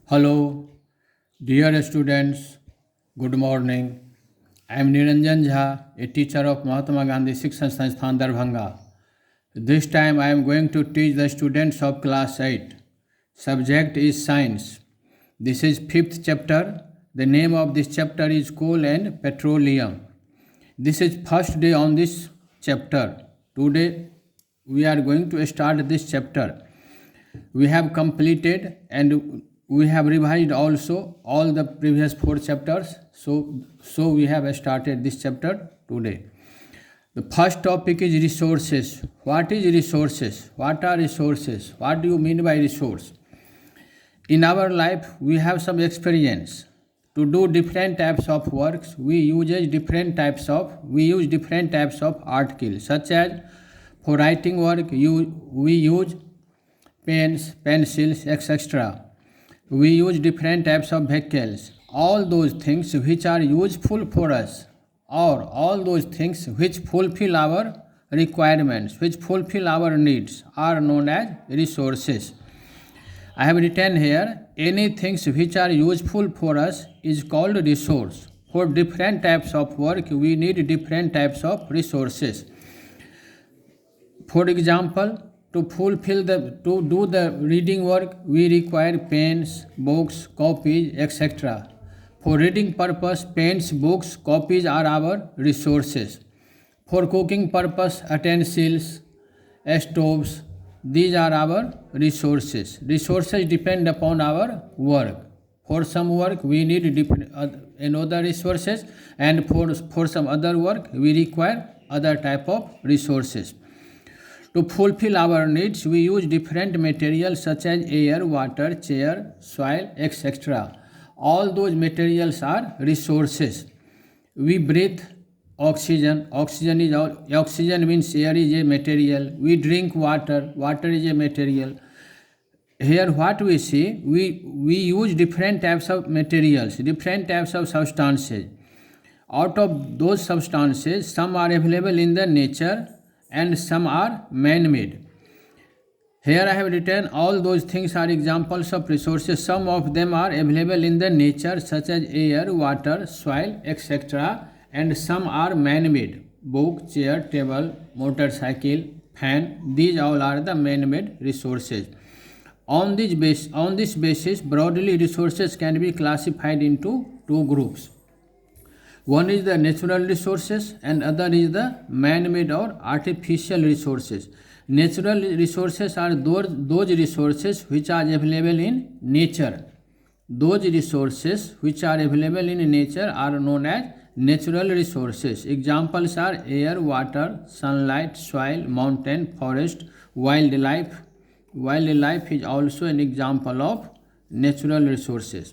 Hello, dear students. Good morning. I am Niranjan Jha, a teacher of Mahatma Gandhi Shikshan Sansthan Darbhanga. This time I am going to teach the students of class 8. Subject is science. This is fifth chapter. The name of this chapter is coal and petroleum. This is first day on this chapter. Today we are going to start this chapter. We have completed and we have revised also all the previous four chapters. So we have started this chapter today. The first topic is resources. What is resources? What are resources? What do you mean by resource? In our life, we have some experience. To do different types of works, we use different types of articles, such as for writing work, we use pens, pencils, etc. We use different types of vehicles. All those things which are useful for us, or all those things which fulfill our requirements, which fulfill our needs, are known as resources. I have written here, any things which are useful for us is called resource. For different types of work, we need different types of resources. For example, to do the reading work, we require pens, books, copies, etc. For reading purpose, pens, books, copies are our resources. For cooking purpose, utensils, stoves, these are our resources. Resources depend upon our work. For some work, we need another resources, and for some other work, we require other type of resources. To fulfill our needs, we use different materials such as air, water, chair, soil, etc. All those materials are resources. We breathe oxygen. Oxygen means air is a material. We drink water. Water is a material. Here what we see, we use different types of materials, different types of substances. Out of those substances, some are available in the nature and some are man-made. Here I have written all those things are examples of resources. Some of them are available in the nature such as air, water, soil, etc. And some are man-made. Book, chair, table, motorcycle, fan, these all are the man-made resources. On this basis, broadly resources can be classified into two groups. One is the natural resources and other is the man-made or artificial resources. Natural resources are those resources which are available in nature. Those resources which are available in nature are known as natural resources. Examples are air, water, sunlight, soil, mountain, forest, wildlife. Wildlife is also an example of natural resources.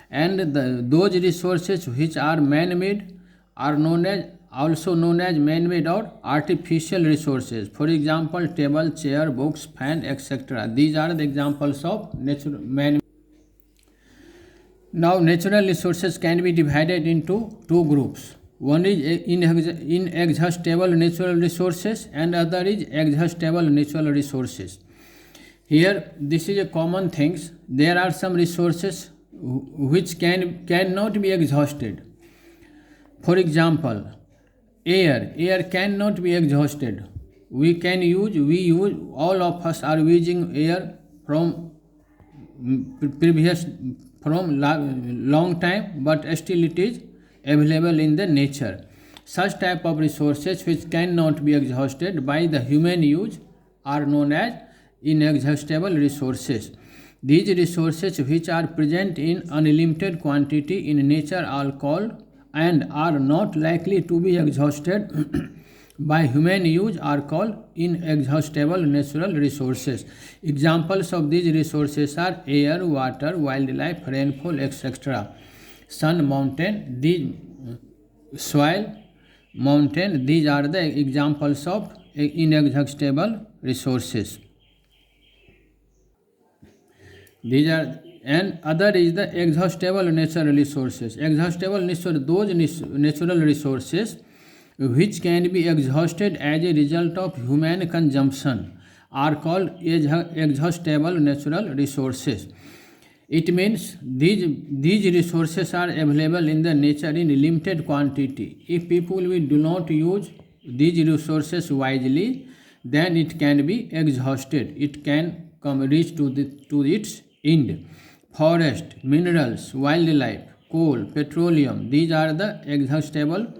And those resources which are man-made are also known as man-made or artificial resources. For example, table, chair, books, fan, etc. These are the examples of man-made. Now, natural resources can be divided into two groups. One is inexhaustible natural resources and other is exhaustible natural resources. Here, this is a common thing. There are some resources which cannot be exhausted. For example, air cannot be exhausted. We use, all of us are using air from long time, but still it is available in the nature. Such type of resources which cannot be exhausted by the human use are known as inexhaustible resources. These resources which are present in unlimited quantity in nature are called and are not likely to be exhausted by human use are called inexhaustible natural resources. Examples of these resources are air, water, wildlife, rainfall, etc. Sun, mountain, soil, mountain, these are the examples of inexhaustible resources. These are, and other is the exhaustible natural resources. Exhaustible those natural resources which can be exhausted as a result of human consumption are called exhaustible natural resources. It means these resources are available in the nature in limited quantity. If people will do not use these resources wisely, then it can be exhausted. It can come reach to its end. Forest, minerals, wildlife, coal, petroleum, these are the exhaustible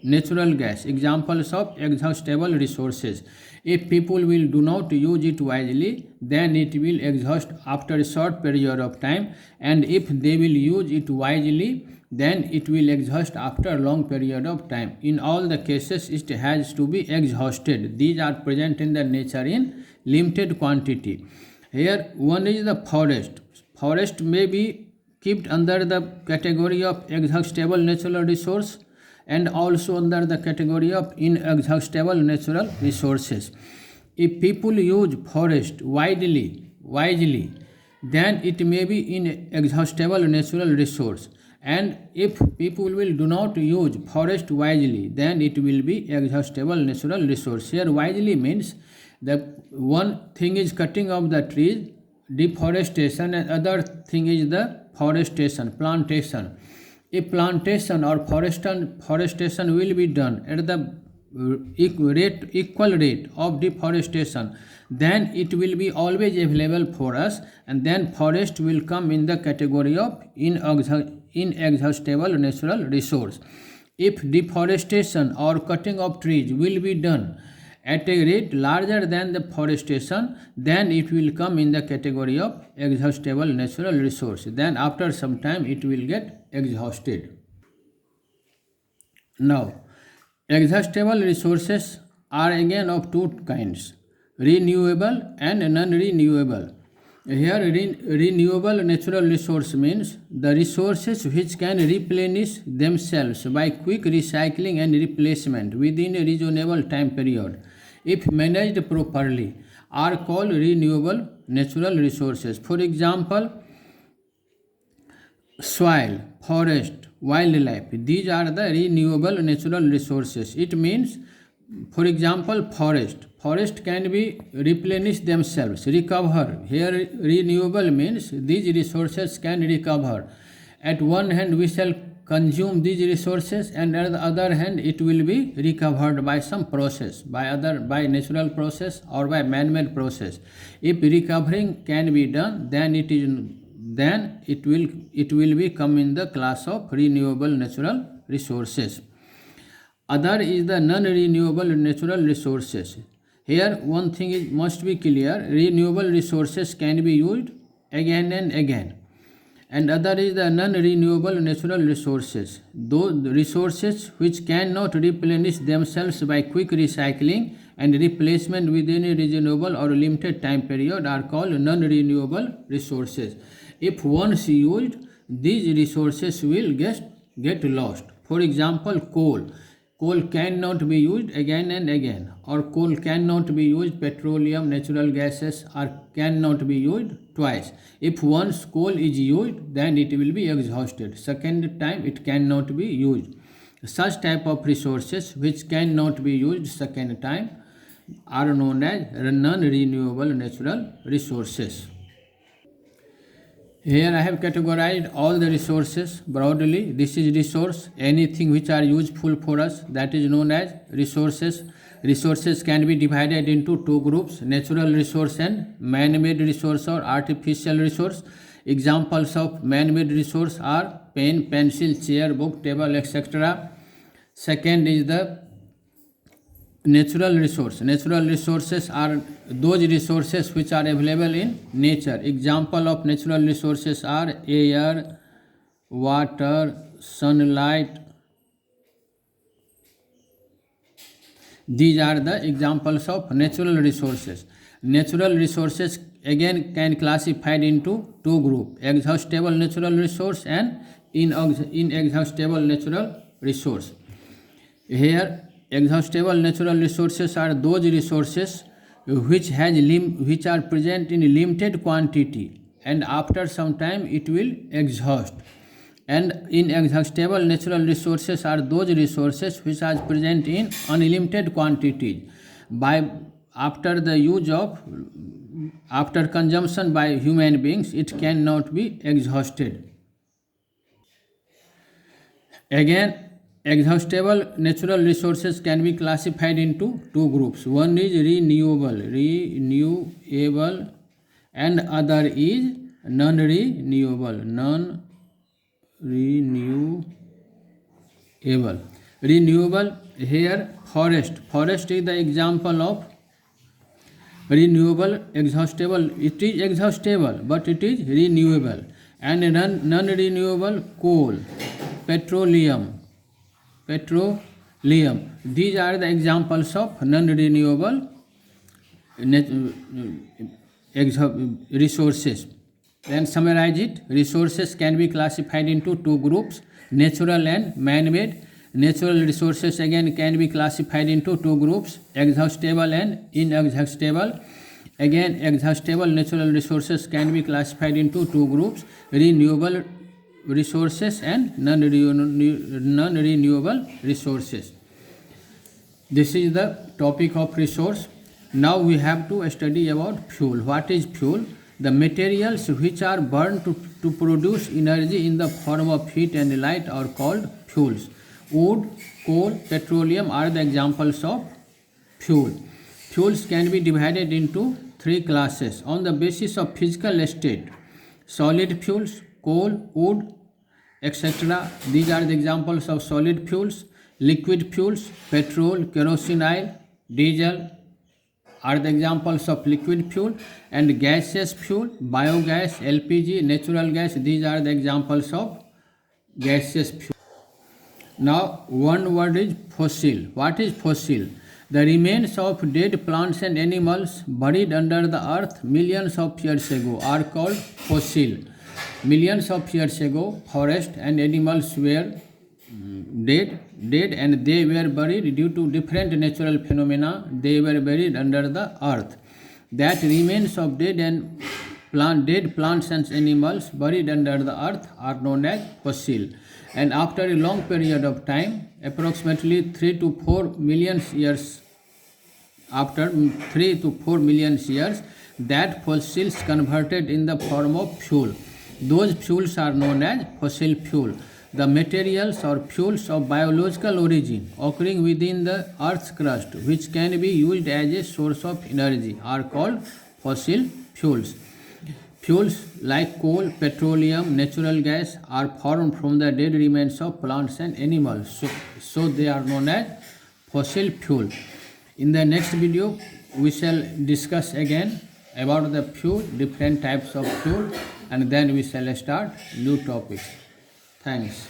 natural gas, examples of exhaustible resources. If people will do not use it wisely, then it will exhaust after a short period of time, and if they will use it wisely, then it will exhaust after a long period of time. In all the cases, it has to be exhausted. These are present in the nature in limited quantity. Here, one is the forest. Forest may be kept under the category of exhaustible natural resource and also under the category of inexhaustible natural resources. If people use forest wisely, then it may be inexhaustible natural resource. And if people will do not use forest wisely, then it will be exhaustible natural resource. Here wisely means the one thing is cutting of the trees, deforestation, and other thing is the forestation, plantation. If plantation or forestation will be done at the equal rate of deforestation, then it will be always available for us, and then forest will come in the category of inexhaustible natural resource. If deforestation or cutting of trees will be done at a rate larger than the forestation, then it will come in the category of exhaustible natural resource. Then after some time it will get exhausted. Now, exhaustible resources are again of two kinds, renewable and non-renewable. Here renewable natural resource means the resources which can replenish themselves by quick recycling and replacement within a reasonable time period, if managed properly, are called renewable natural resources. For example, soil, forest, wildlife, these are the renewable natural resources. It means, for example, forest can be replenished themselves, recover. Here renewable means these resources can recover. At one hand we shall consume these resources, and at the other hand it will be recovered by some process, by natural process or by man-made process. If recovering can be done, then it will be come in the class of renewable natural resources. Other is the non-renewable natural resources. Here one thing must be clear, renewable resources can be used again and again. And other is the non-renewable natural resources. Those resources which cannot replenish themselves by quick recycling and replacement within a reasonable or limited time period are called non-renewable resources. If once used, these resources will get lost. For example, coal. Coal cannot be used again and again, or coal cannot be used, petroleum, natural gases cannot be used twice. If once coal is used, then it will be exhausted. Second time it cannot be used. Such type of resources which cannot be used second time are known as non-renewable natural resources. Here I have categorized all the resources broadly. This is resource, anything which are useful for us, that is known as resources. Resources can be divided into two groups, natural resource and man-made resource or artificial resource. Examples of man-made resource are pen, pencil, chair, book, table, etc. Second is the natural resource. Natural resources are those resources which are available in nature. Example of natural resources are air, water, sunlight. These are the examples of natural resources. Natural resources again can classified into two groups, exhaustible natural resource and inexhaustible natural resource. Here exhaustible natural resources are those resources which are present in limited quantity, and after some time it will exhaust. And inexhaustible natural resources are those resources which are present in unlimited quantities. After the use of after consumption by human beings, it cannot be exhausted. Again, exhaustible natural resources can be classified into two groups. One is renewable, and other is non-renewable. Renewable, here forest is the example of renewable. Exhaustible, it is exhaustible but it is renewable. And non-renewable, coal, petroleum. These are the examples of non-renewable resources. Then summarize it. Resources can be classified into two groups, natural and man-made. Natural resources again can be classified into two groups, exhaustible and inexhaustible. Again, exhaustible natural resources can be classified into two groups, renewable resources and non-renewable resources. This is the topic of resource. Now we have to study about fuel. What is fuel? The materials which are burned to produce energy in the form of heat and light are called fuels. Wood, coal, petroleum are the examples of fuel. Fuels can be divided into three classes on the basis of physical state. Solid fuels, coal, wood, etc. These are the examples of solid fuels. Liquid fuels, petrol, kerosene oil, diesel are the examples of liquid fuel. And gaseous fuel, biogas, LPG, natural gas, these are the examples of gaseous fuel. Now, one word is fossil. What is fossil? The remains of dead plants and animals buried under the earth millions of years ago are called fossil. Millions of years ago, forest and animals were dead and they were buried due to different natural phenomena. They were buried under the earth. That remains of dead plants and animals buried under the earth are known as fossil. And after a long period of time, approximately 3 to 4 million years, that fossils converted in the form of fuel. Those fuels are known as fossil fuel. The materials or fuels of biological origin occurring within the earth's crust, which can be used as a source of energy, are called fossil fuels. Fuels like coal, petroleum, natural gas are formed from the dead remains of plants and animals. So they are known as fossil fuel. In the next video, we shall discuss again about the fuel, different types of fuel, and then we shall start new topics. Thanks.